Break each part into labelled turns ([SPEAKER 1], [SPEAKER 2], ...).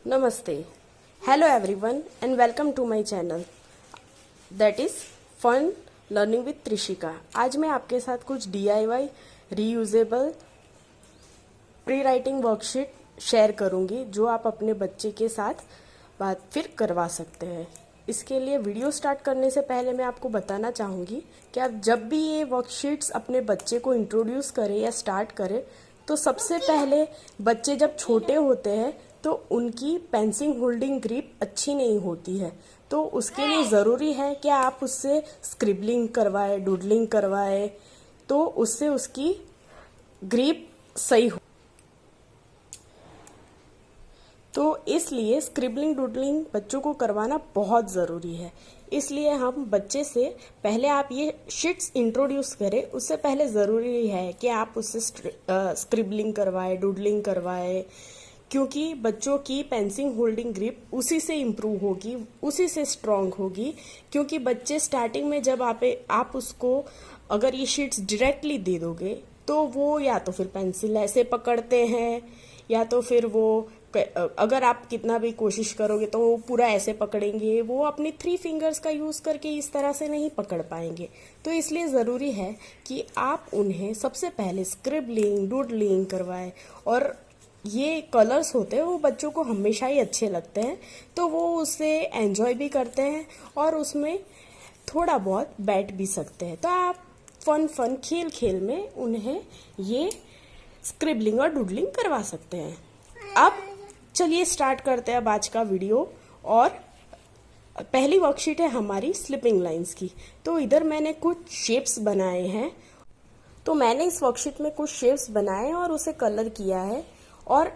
[SPEAKER 1] Namaste. Hello everyone and welcome to my channel that is Fun Learning with Trishika. आज मैं आपके साथ कुछ DIY reusable pre writing worksheet share करूंगी जो आप अपने बच्चे के साथ बात फिर करवा सकते हैं। इसके लिए वीडियो स्टार्ट करने से पहले मैं आपको बताना चाहूँगी कि आप जब भी ये वर्कशीट्स अपने बच्चे को इंट्रोड्यूस करें या स्टार्ट करें तो सबसे पहले बच्चे जब छोटे होते हैं तो उनकी पेंसिल होल्डिंग ग्रिप अच्छी नहीं होती है, तो उसके लिए ज़रूरी है कि आप उससे स्क्रिबलिंग करवाए, डूडलिंग करवाए, तो उससे उसकी ग्रिप सही हो। तो इसलिए स्क्रिबलिंग डूडलिंग बच्चों को करवाना बहुत ज़रूरी है। इसलिए हम बच्चे से पहले आप ये शीट्स इंट्रोड्यूस करें, उससे पहले ज़रूरी है कि आप उससे स्क्रिबलिंग करवाए, डूडलिंग करवाए, क्योंकि बच्चों की पेंसिल होल्डिंग ग्रिप उसी से इम्प्रूव होगी, उसी से स्ट्रांग होगी। क्योंकि बच्चे स्टार्टिंग में जब आप उसको अगर ये शीट्स डायरेक्टली दे दोगे तो वो या तो फिर पेंसिल ऐसे पकड़ते हैं या तो फिर वो अगर आप कितना भी कोशिश करोगे तो वो पूरा ऐसे पकड़ेंगे, वो अपनी 3 फिंगर्स का यूज़ करके इस तरह से नहीं पकड़ पाएंगे। तो इसलिए ज़रूरी है कि आप उन्हें सबसे पहले स्क्रिबलिंग डूडलिंग करवाएं। और ये कलर्स होते हैं वो बच्चों को हमेशा ही अच्छे लगते हैं, तो वो उससे एंजॉय भी करते हैं और उसमें थोड़ा बहुत बैठ भी सकते हैं। तो आप फन खेल खेल में उन्हें ये स्क्रिबलिंग और डूडलिंग करवा सकते हैं। अब चलिए स्टार्ट करते हैं अब आज का वीडियो। और पहली वर्कशीट है हमारी स्लिपिंग लाइंस की। तो इधर मैंने कुछ शेप्स बनाए हैं, तो मैंने इस वर्कशीट में कुछ शेप्स बनाए और उसे कलर किया है। और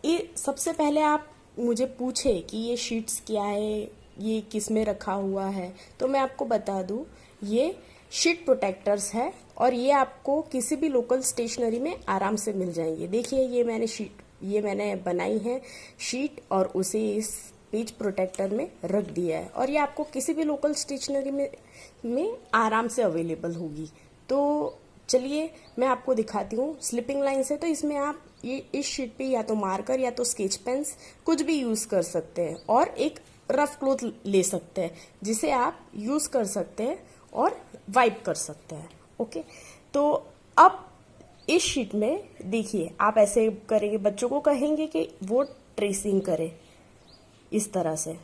[SPEAKER 1] ये सबसे पहले आप मुझे पूछे कि ये शीट्स क्या है, ये किस में रखा हुआ है, तो मैं आपको बता दूं ये शीट प्रोटेक्टर्स है और ये आपको किसी भी लोकल स्टेशनरी में आराम से मिल जाएंगे। देखिए ये मैंने बनाई है शीट और उसे इस पेज प्रोटेक्टर में रख दिया है और ये आपको किसी भी लोकल स्टेशनरी में आराम से अवेलेबल होगी। तो चलिए मैं आपको दिखाती हूँ। स्लिपिंग लाइंस है तो इसमें आप ये इस शीट पे या तो मार्कर या तो स्केच पेन्स कुछ भी यूज कर सकते हैं और एक रफ क्लॉथ ले सकते हैं जिसे आप यूज कर सकते हैं और वाइप कर सकते हैं। ओके, तो अब इस शीट में देखिए आप ऐसे करेंगे, बच्चों को कहेंगे कि वो ट्रेसिंग करे इस तरह से।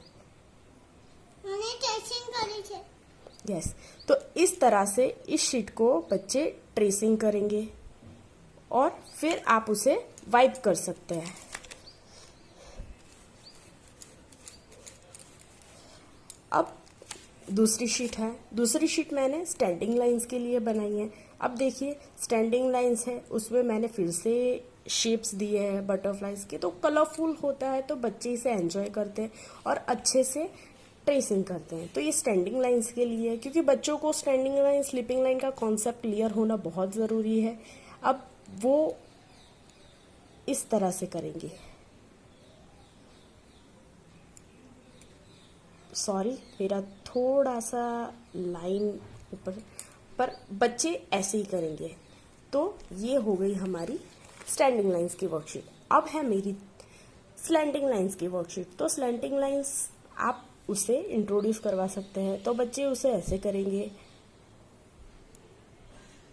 [SPEAKER 1] यस, तो इस तरह से इस शीट को बच्चे ट्रेसिंग करेंगे और फिर आप उसे वाइप कर सकते हैं। अब दूसरी शीट है, दूसरी शीट मैंने स्टैंडिंग लाइंस के लिए बनाई है। अब देखिए स्टैंडिंग लाइंस है, उसमें मैंने फिर से शेप्स दिए हैं बटरफ्लाइज के, तो कलरफुल होता है तो बच्चे इसे एंजॉय करते हैं और अच्छे से ट्रेसिंग करते हैं। तो ये स्टैंडिंग लाइंस के लिए है, क्योंकि बच्चों को स्टैंडिंग लाइन स्लिपिंग लाइन का कॉन्सेप्ट क्लियर होना बहुत ज़रूरी है। अब वो इस तरह से करेंगे, सॉरी मेरा थोड़ा सा लाइन ऊपर, पर बच्चे ऐसे ही करेंगे। तो ये हो गई हमारी स्टैंडिंग लाइंस की वर्कशीट। अब है मेरी स्लैंटिंग लाइंस की वर्कशीट। तो स्लैंटिंग लाइंस आप उसे इंट्रोड्यूस करवा सकते हैं, तो बच्चे उसे ऐसे करेंगे।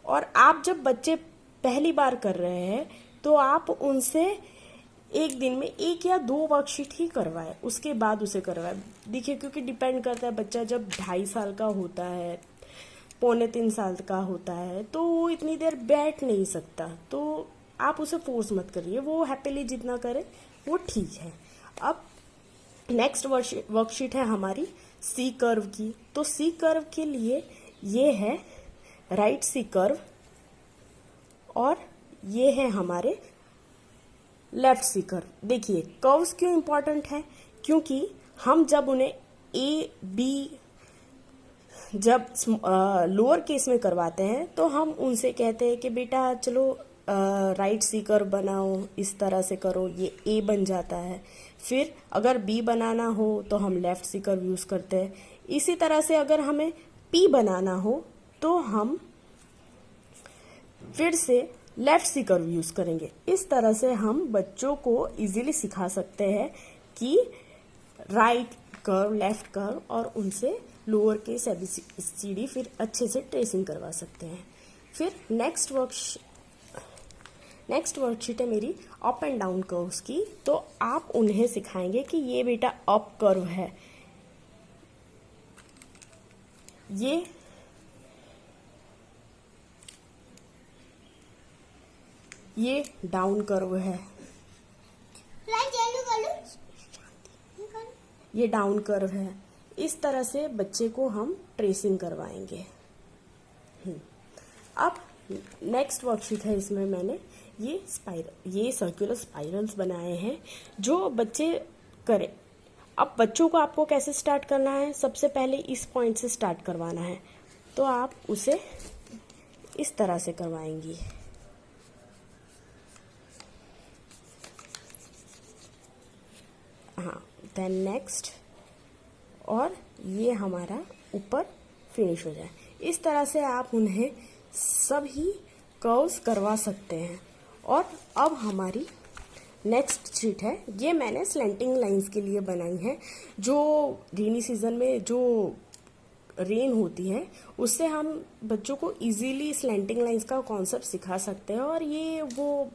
[SPEAKER 1] और आप जब बच्चे पहली बार कर रहे हैं तो आप उनसे एक दिन में 1 या 2 वर्कशीट ही करवाए, उसके बाद उसे करवाए। देखिए क्योंकि डिपेंड करता है, बच्चा जब 2.5 साल का होता है, 2.25 साल का होता है, तो वो इतनी देर बैठ नहीं सकता, तो आप उसे फोर्स मत करिए, वो हैप्पीली जितना करे वो ठीक है। अब नेक्स्ट वर्कशीट है हमारी सी कर्व की। तो सी कर्व के लिए ये है राइट सी कर्व और ये है हमारे लेफ्ट सी कर्व। देखिए कर्व्स क्यों इंपॉर्टेंट है, क्योंकि हम जब उन्हें ए बी जब लोअर केस में करवाते हैं तो हम उनसे कहते हैं कि बेटा चलो राइट सी कर्व बनाओ, इस तरह से करो, ये ए बन जाता है। फिर अगर बी बनाना हो तो हम लेफ्ट सी कर्व यूज करते हैं। इसी तरह से अगर हमें पी बनाना हो तो हम फिर से लेफ्ट सी कर्व यूज करेंगे। इस तरह से हम बच्चों को इजीली सिखा सकते हैं कि राइट कर्व, लेफ्ट कर्व और उनसे लोअर केस ABCD फिर अच्छे से ट्रेसिंग करवा सकते हैं। फिर नेक्स्ट वर्कशीट है मेरी अप एंड डाउन कर्व्स की। तो आप उन्हें सिखाएंगे कि ये बेटा अप कर्व है, ये डाउन कर्व है, ये डाउन कर्व है। इस तरह से बच्चे को हम ट्रेसिंग करवाएंगे। अब नेक्स्ट वर्कशीट है, इसमें मैंने ये सर्कुलर स्पाइरल्स बनाए हैं जो बच्चे करें। अब बच्चों को आपको कैसे स्टार्ट करना है, सबसे पहले इस पॉइंट से स्टार्ट करवाना है, तो आप उसे इस तरह से करवाएंगी। हाँ, देन नेक्स्ट, और ये हमारा ऊपर फिनिश हो जाए। इस तरह से आप उन्हें सभी कर्व्स करवा सकते हैं। और अब हमारी नेक्स्ट शीट है, ये मैंने स्लैंटिंग लाइंस के लिए बनाई है। जो रेनी सीजन में जो रेन होती है उससे हम बच्चों को इजीली स्लैंटिंग लाइंस का कॉन्सेप्ट सिखा सकते हैं, और ये वो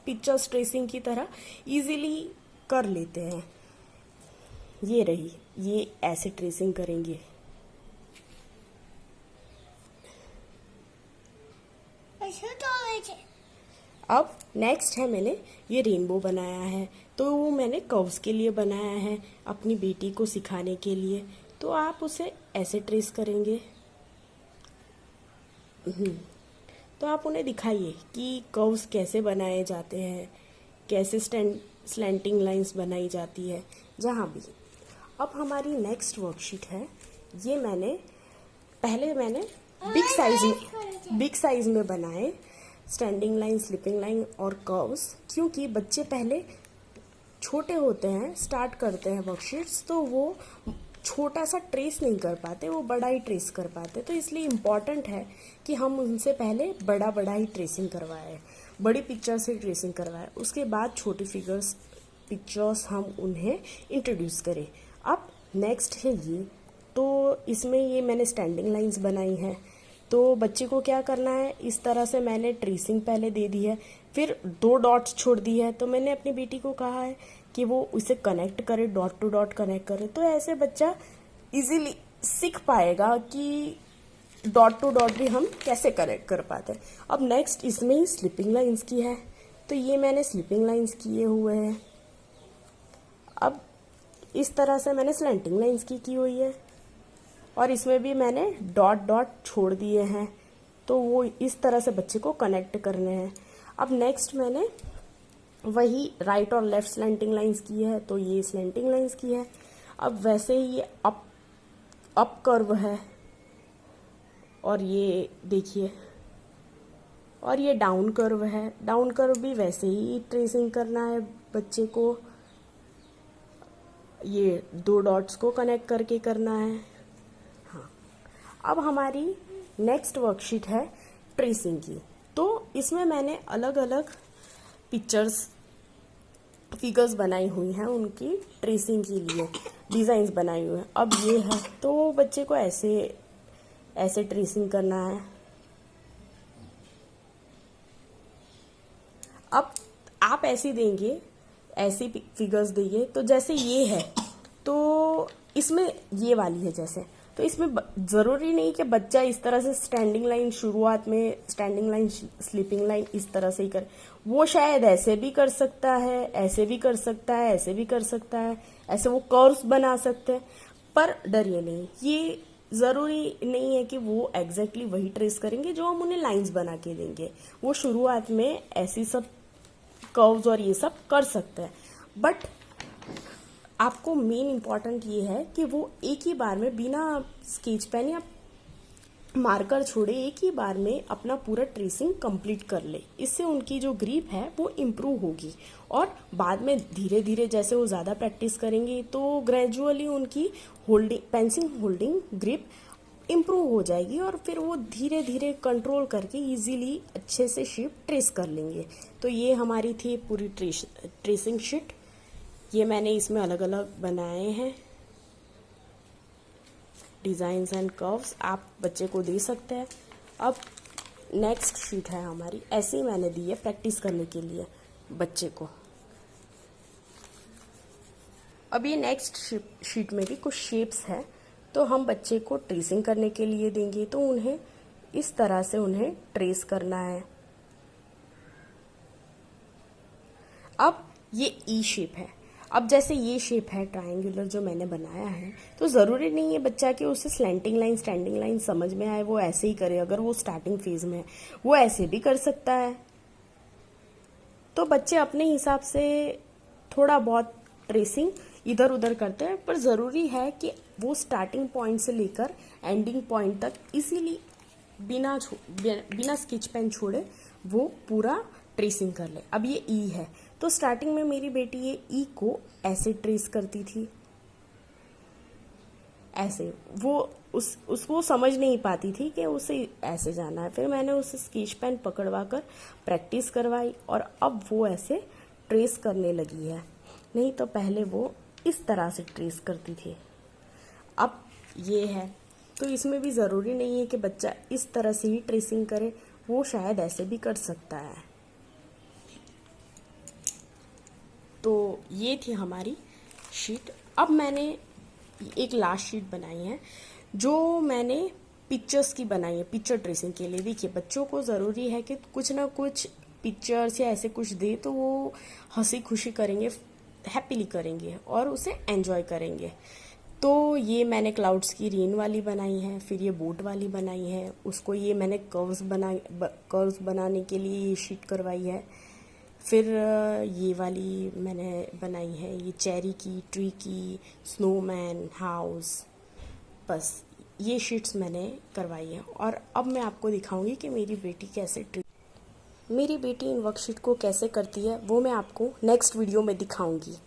[SPEAKER 1] पिक्चर्स ट्रेसिंग की तरह इजीली कर लेते हैं। ये रही, ये ऐसे ट्रेसिंग करेंगे। अब नेक्स्ट है, मैंने ये रेनबो बनाया है, तो वो मैंने कर्व्स के लिए बनाया है अपनी बेटी को सिखाने के लिए। तो आप उसे ऐसे ट्रेस करेंगे। तो आप उन्हें दिखाइए कि कर्व्स कैसे बनाए जाते हैं, कैसे स्लैंटिंग लाइंस बनाई जाती है जहाँ भी। अब हमारी नेक्स्ट वर्कशीट है, ये पहले मैंने बिग साइज में बनाए स्टैंडिंग लाइन, स्लिपिंग लाइन और कर्व्स, क्योंकि बच्चे पहले छोटे होते हैं, स्टार्ट करते हैं वर्कशीट्स, तो वो छोटा सा ट्रेस नहीं कर पाते, वो बड़ा ही ट्रेस कर पाते। तो इसलिए इम्पॉर्टेंट है कि हम उनसे पहले बड़ा ही ट्रेसिंग करवाएं, बड़ी पिक्चर से ट्रेसिंग करवाएं, उसके बाद छोटी पिक्चर्स हम उन्हें इंट्रोड्यूस करें। अब नेक्स्ट है ये, तो इसमें ये मैंने स्टैंडिंग लाइंस बनाई हैं। तो बच्चे को क्या करना है, इस तरह से मैंने ट्रेसिंग पहले दे दी है, फिर 2 डॉट्स छोड़ दी है। तो मैंने अपनी बेटी को कहा है कि वो उसे कनेक्ट करे, डॉट टू डॉट कनेक्ट करे। तो ऐसे बच्चा इजीली सीख पाएगा कि डॉट टू डॉट भी हम कैसे कनेक्ट कर पाते हैं। अब नेक्स्ट इसमें ही स्लिपिंग लाइंस की है, तो ये मैंने स्लिपिंग लाइंस किए हुए हैं। अब इस तरह से मैंने स्लैंटिंग लाइंस की हुई है, और इसमें भी मैंने डॉट डॉट छोड़ दिए हैं। तो वो इस तरह से बच्चे को कनेक्ट करने हैं। अब नेक्स्ट मैंने वही राइट और लेफ्ट स्लैंटिंग लाइंस की है, तो ये स्लैंटिंग लाइंस की है। अब वैसे ही ये अप कर्व है, और ये देखिए, और ये डाउन कर्व है। डाउन कर्व भी वैसे ही ट्रेसिंग करना है बच्चे को, ये 2 डॉट्स को कनेक्ट करके करना है। हाँ, अब हमारी नेक्स्ट वर्कशीट है ट्रेसिंग की। तो इसमें मैंने अलग अलग फिगर्स बनाई हुई हैं, उनकी ट्रेसिंग के लिए डिजाइन्स बनाई हुई हैं। अब ये है, तो बच्चे को ऐसे ट्रेसिंग करना है। अब आप ऐसे देंगे, ऐसी फिगर्स देंगे, तो जैसे ये है, तो इसमें ये वाली है जैसे, तो इसमें जरूरी नहीं कि बच्चा इस तरह से स्टैंडिंग लाइन, शुरुआत में स्टैंडिंग लाइन, स्लीपिंग लाइन इस तरह से ही करे। वो शायद ऐसे भी कर सकता है, ऐसे भी कर सकता है, ऐसे भी कर सकता है, ऐसे वो कर्व्स बना सकते हैं। पर डरिए नहीं, ये जरूरी नहीं है कि वो एग्जैक्टली वही ट्रेस करेंगे जो हम उन्हें लाइंस बना के देंगे। वो शुरुआत में ऐसी सब कर्व्स और ये सब कर सकते हैं, बट आपको मेन इम्पॉर्टेंट ये है कि वो एक ही बार में बिना स्केच पेन या मार्कर छोड़े एक ही बार में अपना पूरा ट्रेसिंग कंप्लीट कर ले। इससे उनकी जो ग्रिप है वो इम्प्रूव होगी, और बाद में धीरे धीरे जैसे वो ज़्यादा प्रैक्टिस करेंगे तो ग्रेजुअली उनकी पेंसिल होल्डिंग ग्रिप इम्प्रूव हो जाएगी, और फिर वो धीरे धीरे कंट्रोल करके इजीली अच्छे से शेप ट्रेस कर लेंगे। तो ये हमारी थी पूरी ट्रेसिंग शीट। ये मैंने इसमें अलग अलग बनाए हैं डिज़ाइंस एंड कर्व्स, आप बच्चे को दे सकते हैं। अब नेक्स्ट शीट है हमारी, ऐसे ही मैंने दी है प्रैक्टिस करने के लिए बच्चे को। अब ये नेक्स्ट शीट में भी कुछ शेप्स है, तो हम बच्चे को ट्रेसिंग करने के लिए देंगे, तो उन्हें इस तरह से उन्हें ट्रेस करना है। अब ये ई शेप है। अब जैसे ये शेप है ट्रायंगुलर जो मैंने बनाया है, तो ज़रूरी नहीं है बच्चा कि उसे स्लैंटिंग लाइन स्टैंडिंग लाइन समझ में आए वो ऐसे ही करे। अगर वो स्टार्टिंग फेज में है वो ऐसे भी कर सकता है। तो बच्चे अपने हिसाब से थोड़ा बहुत ट्रेसिंग इधर उधर करते हैं, पर ज़रूरी है कि वो स्टार्टिंग पॉइंट से लेकर एंडिंग पॉइंट तक इजीली बिना स्केच पेन छोड़े वो पूरा ट्रेसिंग कर ले। अब ये ई है, तो स्टार्टिंग में मेरी बेटी ये ई को ऐसे ट्रेस करती थी, ऐसे वो उसको समझ नहीं पाती थी कि उसे ऐसे जाना है। फिर मैंने उसे स्केच पेन पकड़वा कर प्रैक्टिस करवाई और अब वो ऐसे ट्रेस करने लगी है, नहीं तो पहले वो इस तरह से ट्रेस करती थी। अब ये है, तो इसमें भी ज़रूरी नहीं है कि बच्चा इस तरह से ही ट्रेसिंग करे, वो शायद ऐसे भी कर सकता है। तो ये थी हमारी शीट। अब मैंने एक लास्ट शीट बनाई है जो मैंने पिक्चर्स की बनाई है, पिक्चर ट्रेसिंग के लिए। देखिए बच्चों को ज़रूरी है कि कुछ ना कुछ पिक्चर्स या ऐसे कुछ दे तो वो हंसी खुशी करेंगे, हैप्पीली करेंगे और उसे एंजॉय करेंगे। तो ये मैंने क्लाउड्स की रेन वाली बनाई है, फिर ये बोट वाली बनाई है, उसको ये मैंने कर्व्स बनाने के लिए ये शीट करवाई है। फिर ये वाली मैंने बनाई है, ये चेरी की, ट्री की, स्नोमैन, हाउस, बस ये शीट्स मैंने करवाई है। और अब मैं आपको दिखाऊंगी कि मेरी बेटी इन वर्कशीट को कैसे करती है, वो मैं आपको नेक्स्ट वीडियो में दिखाऊंगी।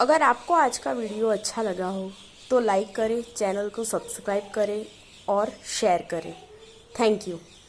[SPEAKER 1] अगर आपको आज का वीडियो अच्छा लगा हो तो लाइक करें, चैनल को सब्सक्राइब करें और शेयर करें। Thank you.